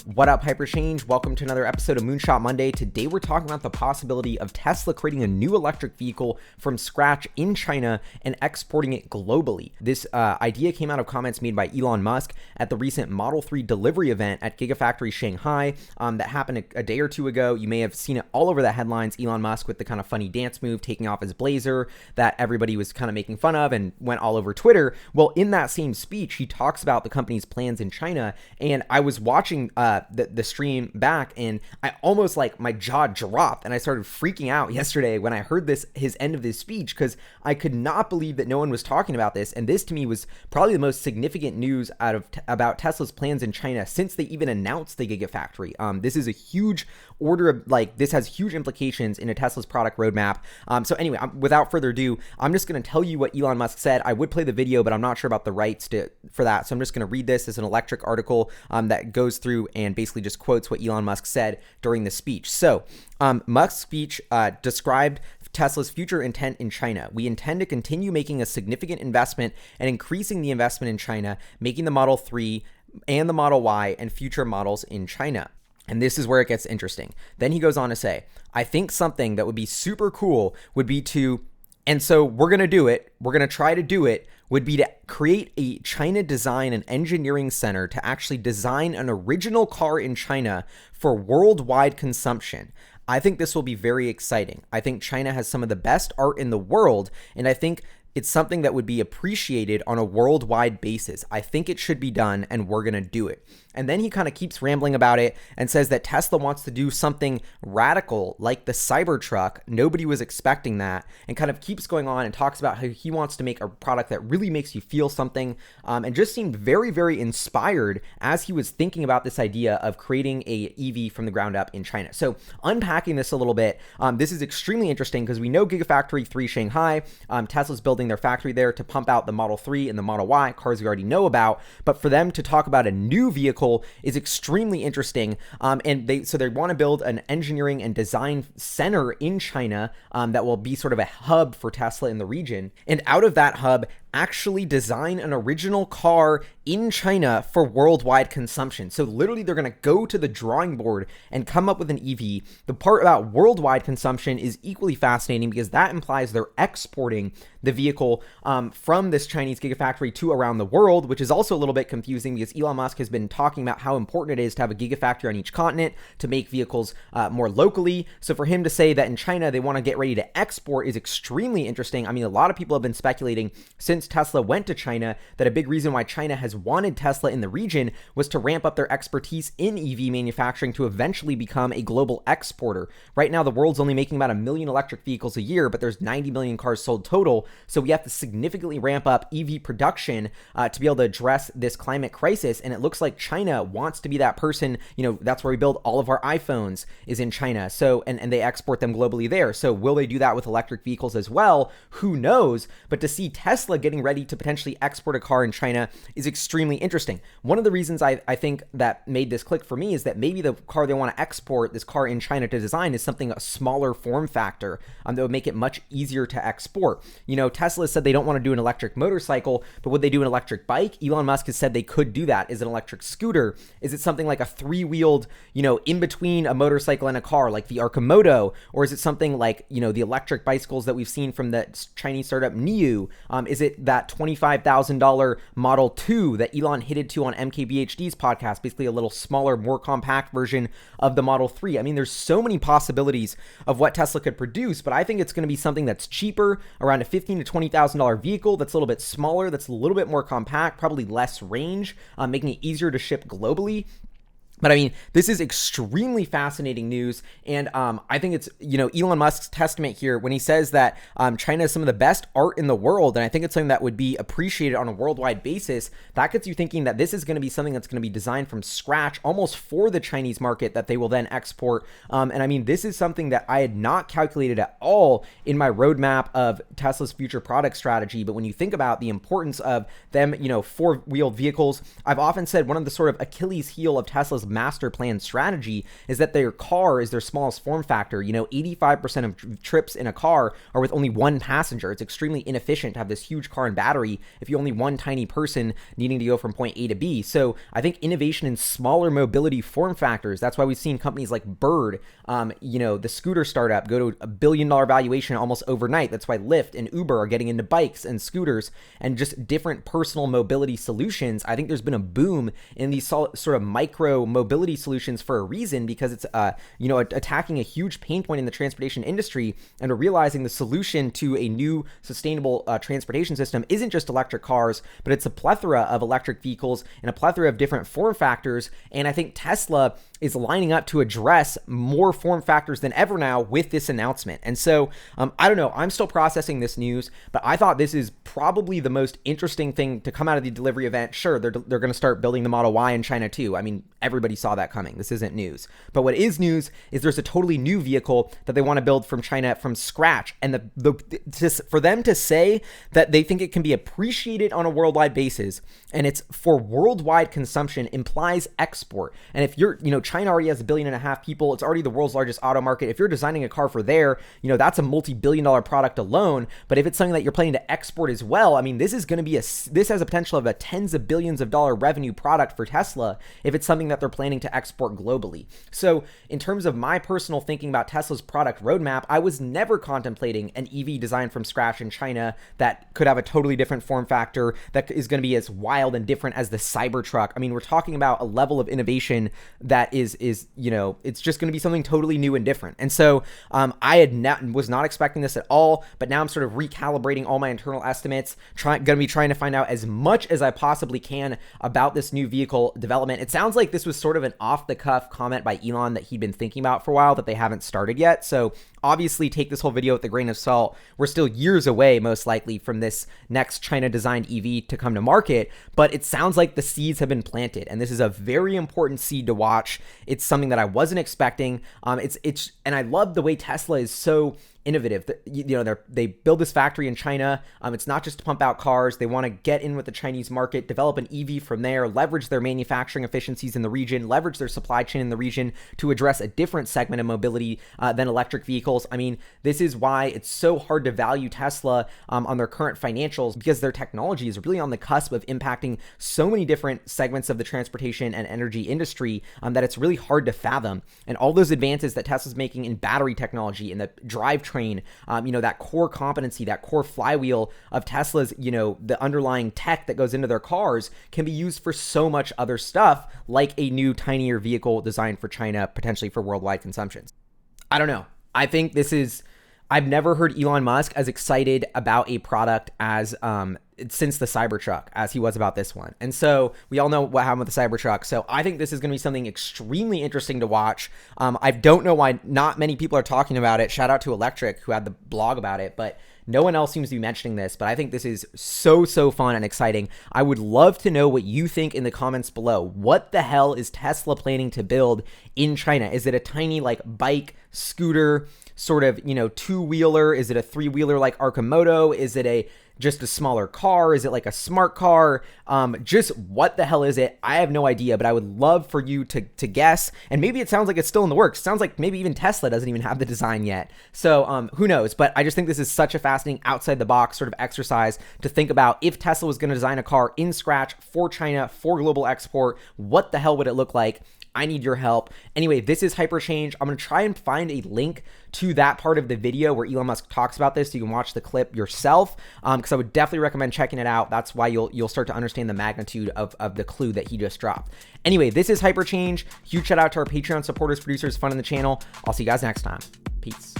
What up, Hyperchange? Welcome to another episode of Moonshot Monday. Today we're talking about the possibility of Tesla creating a new electric vehicle from scratch in China and exporting it globally. This idea came out of comments made by Elon Musk at the recent Model 3 delivery event at Gigafactory Shanghai that happened a day or two ago. You may have seen it all over the headlines. Elon Musk with the kind of funny dance move, taking off his blazer that everybody was kind of making fun of and went all over Twitter. Well, in that same speech, he talks about the company's plans in China, and I was watching the stream back, and I almost my jaw dropped, and I started freaking out yesterday when I heard his end of this speech, because I could not believe that no one was talking about this. And this to me was probably the most significant news about Tesla's plans in China since they even announced the Gigafactory. This is a huge order of this has huge implications into Tesla's product roadmap. So anyway, without further ado, I'm just going to tell you what Elon Musk said. I would play the video, but I'm not sure about the rights for that. So I'm just going to read this as an electric article that goes through and basically just quotes what Elon Musk said during the speech. So Musk's speech described Tesla's future intent in China. We intend to continue making a significant investment and increasing the investment in China, making the Model 3 and the Model Y and future models in China. And this is where it gets interesting. Then he goes on to say, I think something that would be super cool would be and so we're going to do it, we're going to try to do it, would be to create a China design and engineering center to actually design an original car in China for worldwide consumption. I think this will be very exciting. I think China has some of the best art in the world, and I think it's something that would be appreciated on a worldwide basis. I think it should be done, and we're going to do it. And then he kind of keeps rambling about it and says that Tesla wants to do something radical like the Cybertruck. Nobody was expecting that, and kind of keeps going on and talks about how he wants to make a product that really makes you feel something, and just seemed very, very inspired as he was thinking about this idea of creating a EV from the ground up in China. So unpacking this a little bit, this is extremely interesting because we know Gigafactory 3 Shanghai, Tesla's building their factory there to pump out the Model 3 and the Model Y, cars we already know about. But for them to talk about a new vehicle is extremely interesting, and they want to build an engineering and design center in China that will be sort of a hub for Tesla in the region, and out of that hub actually design an original car in China for worldwide consumption. So literally they're going to go to the drawing board and come up with an EV. The part about worldwide consumption is equally fascinating because that implies they're exporting the vehicle from this Chinese Gigafactory to around the world, which is also a little bit confusing because Elon Musk has been talking about how important it is to have a Gigafactory on each continent to make vehicles more locally. So for him to say that in China they want to get ready to export is extremely interesting. I mean, a lot of people have been speculating since Tesla went to China that a big reason why China has wanted Tesla in the region was to ramp up their expertise in EV manufacturing to eventually become a global exporter. Right now, the world's only making about 1 million electric vehicles a year, but there's 90 million cars sold total. So we have to significantly ramp up EV production to be able to address this climate crisis. And it looks like China wants to be that person. That's where we build all of our iPhones is in China. So, and they export them globally there. So will they do that with electric vehicles as well? Who knows? But to see Tesla getting ready to potentially export a car in China is extremely interesting. One of the reasons I think that made this click for me is that maybe the car they want to export, this car in China to design, is something a smaller form factor that would make it much easier to export. Tesla said they don't want to do an electric motorcycle, but would they do an electric bike? Elon Musk has said they could do that. Is it an electric scooter? Is it something like a three-wheeled, in between a motorcycle and a car, like the Arcimoto? Or is it something like, the electric bicycles that we've seen from the Chinese startup Niu? Is it that $25,000 Model 2 that Elon hinted to on MKBHD's podcast, basically a little smaller, more compact version of the Model 3? I mean, there's so many possibilities of what Tesla could produce, but I think it's going to be something that's cheaper, around a $15,000 to $20,000 vehicle that's a little bit smaller, that's a little bit more compact, probably less range, making it easier to ship globally. But I mean, this is extremely fascinating news, and I think it's, Elon Musk's testament here when he says that China has some of the best art in the world, and I think it's something that would be appreciated on a worldwide basis. That gets you thinking that this is going to be something that's going to be designed from scratch, almost for the Chinese market, that they will then export. And I mean, this is something that I had not calculated at all in my roadmap of Tesla's future product strategy. But when you think about the importance of them, four-wheeled vehicles, I've often said one of the sort of Achilles heel of Tesla's master plan strategy is that their car is their smallest form factor. 85% of trips in a car are with only one passenger. It's extremely inefficient to have this huge car and battery if you only one tiny person needing to go from point A to B. So I think innovation in smaller mobility form factors, that's why we've seen companies like Bird, the scooter startup, go to $1 billion valuation almost overnight. That's why Lyft and Uber are getting into bikes and scooters and just different personal mobility solutions. I think there's been a boom in these sort of micro mobility solutions for a reason, because it's attacking a huge pain point in the transportation industry, and we're realizing the solution to a new sustainable transportation system isn't just electric cars, but it's a plethora of electric vehicles and a plethora of different form factors. And I think Tesla is lining up to address more form factors than ever now with this announcement. And so I don't know, I'm still processing this news, but I thought this is probably the most interesting thing to come out of the delivery event. Sure, they're going to start building the Model Y in China too. I mean, everybody saw that coming. This isn't news. But what is news is there's a totally new vehicle that they want to build from China from scratch. And for them to say that they think it can be appreciated on a worldwide basis and it's for worldwide consumption implies export. And if you're, China already has 1.5 billion people. It's already the world's largest auto market. If you're designing a car for there, that's a multi-billion-dollar product alone. But if it's something that you're planning to export as well, I mean, this has a potential of a tens of billions of dollar revenue product for Tesla if it's something that they're planning to export globally. So in terms of my personal thinking about Tesla's product roadmap, I was never contemplating an EV designed from scratch in China that could have a totally different form factor that is going to be as wild and different as the Cybertruck. I mean, we're talking about a level of innovation that is it's just going to be something totally new and different. And so I was not expecting this at all, but now I'm sort of recalibrating all my internal estimates, going to be trying to find out as much as I possibly can about this new vehicle development. It sounds like this was sort of an off-the-cuff comment by Elon that he'd been thinking about for a while that they haven't started yet. So obviously take this whole video with a grain of salt. We're still years away, most likely, from this next China-designed EV to come to market, but it sounds like the seeds have been planted, and this is a very important seed to watch. It's something that I wasn't expecting. And I love the way Tesla is so innovative. They build this factory in China. It's not just to pump out cars. They want to get in with the Chinese market, develop an EV from there, leverage their manufacturing efficiencies in the region, leverage their supply chain in the region to address a different segment of mobility than electric vehicles. I mean, this is why it's so hard to value Tesla on their current financials, because their technology is really on the cusp of impacting so many different segments of the transportation and energy industry that it's really hard to fathom. And all those advances that Tesla's making in battery technology, in the drivetrain, that core competency, that core flywheel of Tesla's, the underlying tech that goes into their cars can be used for so much other stuff, like a new tinier vehicle designed for China, potentially for worldwide consumption. I don't know. I think I've never heard Elon Musk as excited about a product as since the Cybertruck as he was about this one. And so we all know what happened with the Cybertruck. So I think this is going to be something extremely interesting to watch. I don't know why not many people are talking about it. Shout out to Electric, who had the blog about it, but no one else seems to be mentioning this. But I think this is so fun and exciting. I would love to know what you think in the comments below. What the hell is Tesla planning to build in China? Is it a tiny bike, scooter, sort of, two-wheeler? Is it a three-wheeler like Arcimoto? Is it just a smaller car? Is it like a smart car? Just what the hell is it? I have no idea, but I would love for you to guess. And maybe it sounds like it's still in the works. It sounds like maybe even Tesla doesn't even have the design yet. So who knows? But I just think this is such a fascinating outside the box sort of exercise to think about. If Tesla was going to design a car in scratch for China, for global export, what the hell would it look like? I need your help. Anyway, this is Hyperchange. I'm going to try and find a link to that part of the video where Elon Musk talks about this so you can watch the clip yourself, because I would definitely recommend checking it out. That's why you'll start to understand the magnitude of the clue that he just dropped. Anyway, this is Hyperchange. Huge shout out to our Patreon supporters, producers, fun in the channel. I'll see you guys next time. Peace.